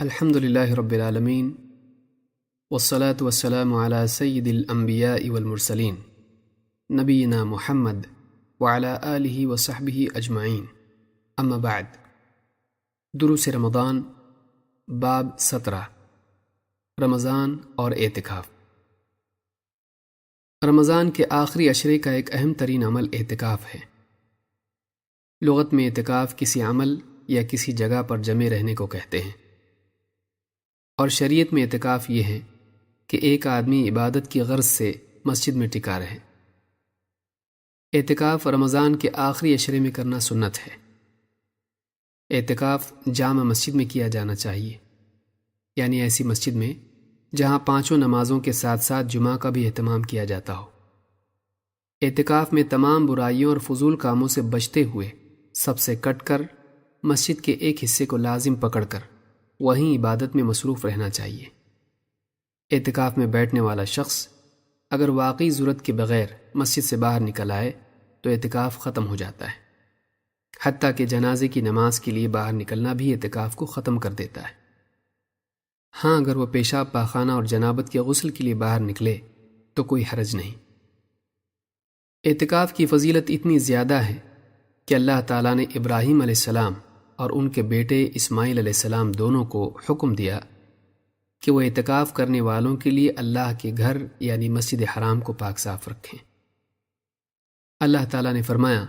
الحمد للہ رب العالمین والصلاة والسلام علی سید الانبیاء والمرسلین نبینا محمد وعلی آلہ وصحبہ اجمعین، اما بعد۔ دروس رمضان، باب 17، رمضان اور اعتکاف۔ رمضان کے آخری عشرے کا ایک اہم ترین عمل اعتکاف ہے۔ لغت میں اعتکاف کسی عمل یا کسی جگہ پر جمے رہنے کو کہتے ہیں، اور شریعت میں اعتکاف یہ ہے کہ ایک آدمی عبادت کی غرض سے مسجد میں ٹکا رہے۔ اعتکاف رمضان کے آخری عشرے میں کرنا سنت ہے۔ اعتکاف جامع مسجد میں کیا جانا چاہیے، یعنی ایسی مسجد میں جہاں 5 نمازوں کے ساتھ ساتھ جمعہ کا بھی اہتمام کیا جاتا ہو۔ اعتکاف میں تمام برائیوں اور فضول کاموں سے بچتے ہوئے سب سے کٹ کر مسجد کے ایک حصے کو لازم پکڑ کر وہیں عبادت میں مصروف رہنا چاہیے۔ اعتکاف میں بیٹھنے والا شخص اگر واقعی ضرورت کے بغیر مسجد سے باہر نکل آئے تو اعتکاف ختم ہو جاتا ہے، حتیٰ کہ جنازے کی نماز کے لیے باہر نکلنا بھی اعتکاف کو ختم کر دیتا ہے۔ ہاں، اگر وہ پیشاب پاخانہ اور جنابت کے غسل کے لیے باہر نکلے تو کوئی حرج نہیں۔ اعتکاف کی فضیلت اتنی زیادہ ہے کہ اللہ تعالیٰ نے ابراہیم علیہ السلام اور ان کے بیٹے اسماعیل علیہ السلام دونوں کو حکم دیا کہ وہ اعتکاف کرنے والوں کے لیے اللہ کے گھر یعنی مسجد حرام کو پاک صاف رکھیں۔ اللہ تعالیٰ نے فرمایا،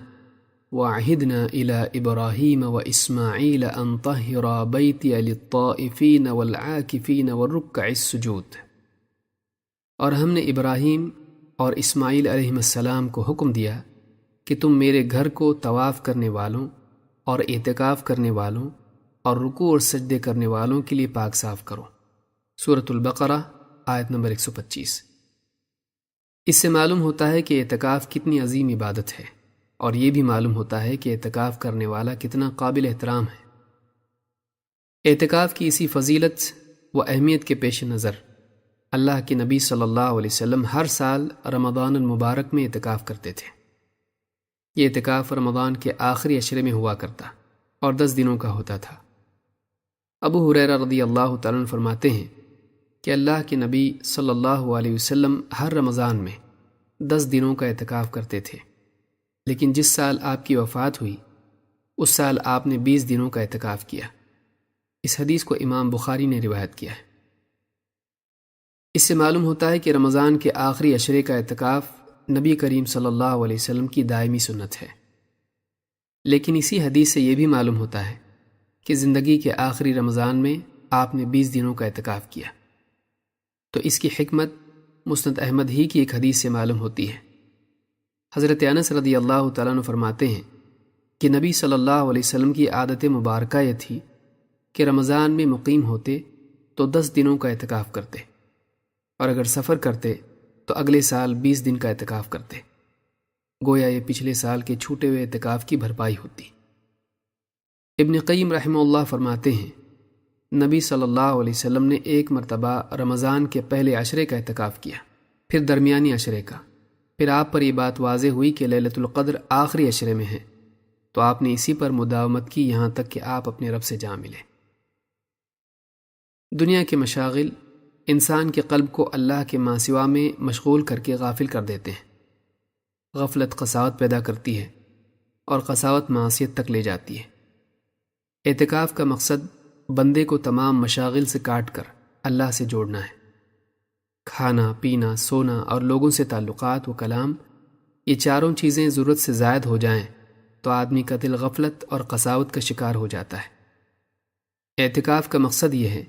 وَعَهِدْنَا إِلَىٰ إِبْرَاهِيمَ وَإِسْمَاعِيلَ أَن طَهِّرَا بَيْتِيَ لِلطَّائِفِينَ وَالْعَاكِفِينَ وَالرُّكَّعِ السُّجُودِ، اور ہم نے ابراہیم اور اسماعیل علیہ السلام کو حکم دیا کہ تم میرے گھر کو طواف کرنے والوں اور اعتکاف کرنے والوں اور رکوع اور سجدے کرنے والوں کے لیے پاک صاف کرو۔ سورۃ البقرہ آیت نمبر 125۔ اس سے معلوم ہوتا ہے کہ اعتکاف کتنی عظیم عبادت ہے، اور یہ بھی معلوم ہوتا ہے کہ اعتکاف کرنے والا کتنا قابل احترام ہے۔ اعتکاف کی اسی فضیلت و اہمیت کے پیش نظر اللہ کے نبی صلی اللہ علیہ وسلم ہر سال رمضان المبارک میں اعتکاف کرتے تھے۔ یہ اعتکاف رمضان کے آخری عشرے میں ہوا کرتا اور 10 دنوں کا ہوتا تھا۔ ابو ہریرہ رضی اللہ تعالیٰ عنہ فرماتے ہیں کہ اللہ کے نبی صلی اللہ علیہ وسلم ہر رمضان میں 10 دنوں کا اعتکاف کرتے تھے، لیکن جس سال آپ کی وفات ہوئی اس سال آپ نے 20 دنوں کا اعتکاف کیا۔ اس حدیث کو امام بخاری نے روایت کیا ہے۔ اس سے معلوم ہوتا ہے کہ رمضان کے آخری عشرے کا اعتکاف نبی کریم صلی اللہ علیہ وسلم کی دائمی سنت ہے، لیکن اسی حدیث سے یہ بھی معلوم ہوتا ہے کہ زندگی کے آخری رمضان میں آپ نے 20 دنوں کا اعتکاف کیا، تو اس کی حکمت مسند احمد ہی کی ایک حدیث سے معلوم ہوتی ہے۔ حضرت انس رضی اللہ تعالیٰ عنہ فرماتے ہیں کہ نبی صلی اللہ علیہ وسلم کی عادت مبارکہ یہ تھی کہ رمضان میں مقیم ہوتے تو 10 دنوں کا اعتکاف کرتے، اور اگر سفر کرتے تو اگلے سال 20 دن کا اعتکاف کرتے، گویا یہ پچھلے سال کے چھوٹے ہوئے اعتکاف کی بھرپائی ہوتی۔ ابن قیم رحمہ اللہ فرماتے ہیں، نبی صلی اللہ علیہ وسلم نے ایک مرتبہ رمضان کے پہلے عشرے کا اعتکاف کیا، پھر درمیانی عشرے کا، پھر آپ پر یہ بات واضح ہوئی کہ لیلۃ القدر آخری عشرے میں ہے، تو آپ نے اسی پر مداومت کی یہاں تک کہ آپ اپنے رب سے جا ملے۔ دنیا کے مشاغل انسان کے قلب کو اللہ کے ماں سوا میں مشغول کر کے غافل کر دیتے ہیں۔ غفلت قساوت پیدا کرتی ہے، اور قساوت معصیت تک لے جاتی ہے۔ اعتکاف کا مقصد بندے کو تمام مشاغل سے کاٹ کر اللہ سے جوڑنا ہے۔ کھانا، پینا، سونا اور لوگوں سے تعلقات و کلام، یہ چاروں چیزیں ضرورت سے زائد ہو جائیں تو آدمی کا دل غفلت اور قساوت کا شکار ہو جاتا ہے۔ اعتکاف کا مقصد یہ ہے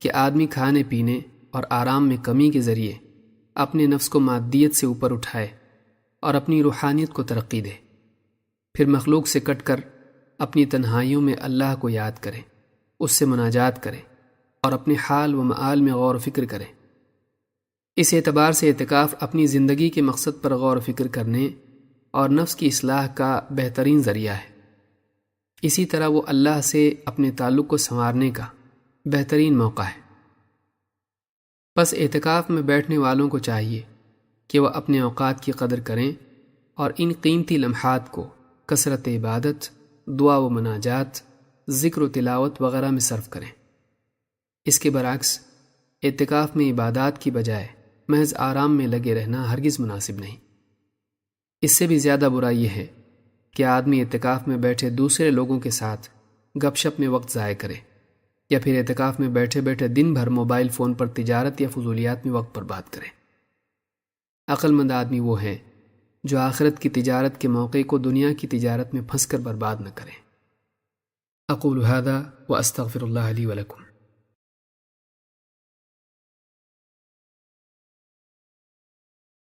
کہ آدمی کھانے پینے اور آرام میں کمی کے ذریعے اپنے نفس کو مادیت سے اوپر اٹھائے اور اپنی روحانیت کو ترقی دے، پھر مخلوق سے کٹ کر اپنی تنہائیوں میں اللہ کو یاد کرے، اس سے مناجات کرے اور اپنے حال و معال میں غور و فکر کرے۔ اس اعتبار سے اعتکاف اپنی زندگی کے مقصد پر غور و فکر کرنے اور نفس کی اصلاح کا بہترین ذریعہ ہے۔ اسی طرح وہ اللہ سے اپنے تعلق کو سنوارنے کا بہترین موقع ہے۔ پس اعتکاف میں بیٹھنے والوں کو چاہیے کہ وہ اپنے اوقات کی قدر کریں اور ان قیمتی لمحات کو کثرت عبادت، دعا و مناجات، ذکر و تلاوت وغیرہ میں صرف کریں۔ اس کے برعکس اعتکاف میں عبادات کی بجائے محض آرام میں لگے رہنا ہرگز مناسب نہیں۔ اس سے بھی زیادہ برا یہ ہے کہ آدمی اعتکاف میں بیٹھے دوسرے لوگوں کے ساتھ گپ شپ میں وقت ضائع کرے، یا پھر اعتکاف میں بیٹھے بیٹھے دن بھر موبائل فون پر تجارت یا فضولیات میں وقت برباد کرے۔ عقل مند آدمی وہ ہے جو آخرت کی تجارت کے موقع کو دنیا کی تجارت میں پھنس کر برباد نہ کرے۔ اقول هذا واستغفر اللہ لی ولکم۔